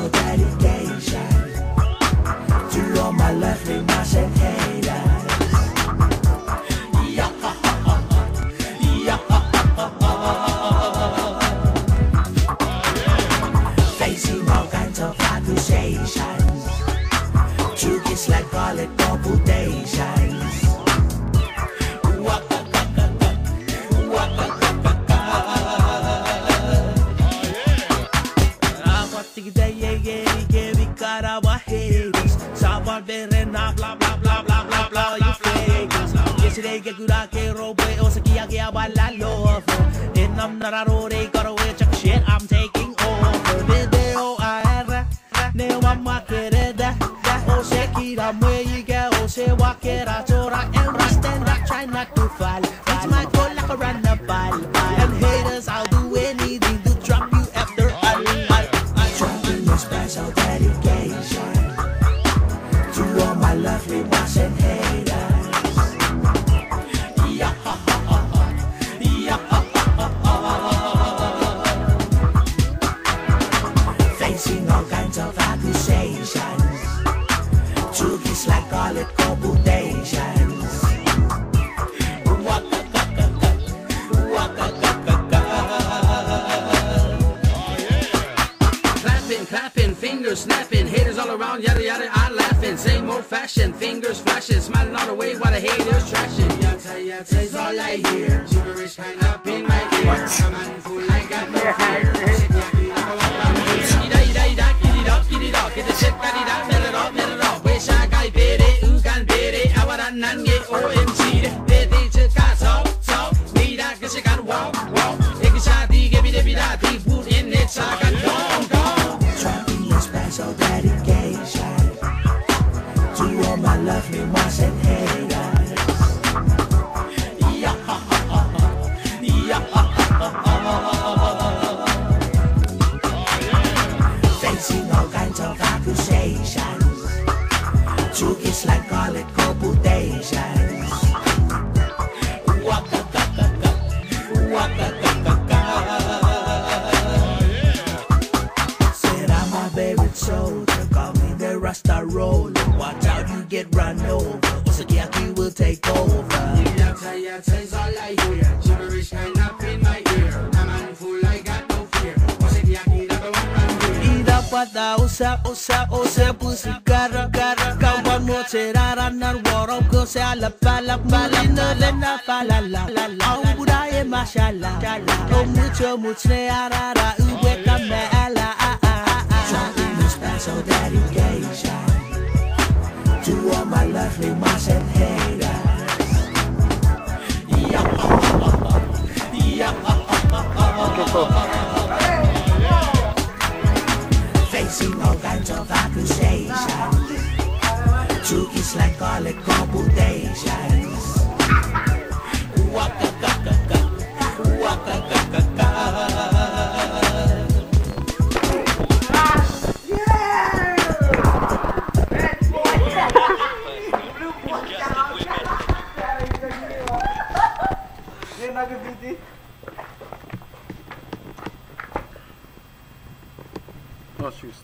special dedication to all my lovely moms and haters. Facing all kinds of accusations, true kids like call it computations. Blah blah blah blah blah blah, you fakers. Yesterday get good, I can't roll away. Osaki, I get about la love. And I'm not a road, they got away. Check shit, I'm taking over. Video, I had now I'm market that. Oh, shake it, I'm where you go. Oh, say, walk it out, or I am stand up, try not to fall. It's my goal like a run the ball. And haters, I'll do anything to drop you after all. Dropping your special dedication to all my lovely moms and haters. Facing all kinds of accusations, truth is like call it computations. Clapping, clapping, fingers snapping, haters all around, yada yada, I laughing. Same old fashioned, fingers flashing, smiling all the way while the haters trashing. Yatta is all I hear, gibberish kind up in my ear. I'm handful, I got no fear. Get the shit, got it out, middle it off. Wish I got it, who can beat it? I want to get OMG. They just got so, need I guess you gotta walk. Take a shot, give me the beat, put in it, so I got gone. Dropping a special dedication to all my lovely moms and haters. Facing all kinds of accusations, truth is like call it computations. Said I'm my favorite soldier, call me the Rasta roller. Watch out, you get run over. Osaki will take over. Yatta is all I hear, gibberish kind up in my ear. I'm handful, I got no fear. Osaki never run. Pada usap pusi gara kawan mo ceraranan warong ko sa lapalap balina lena falala ang budaya mashallah o mucho arara uwe kamela. Dropping a special dedication to all my lovely moms and haters. Facing all kinds of accusations, truth is like call it computations. Oh, shoot, stop.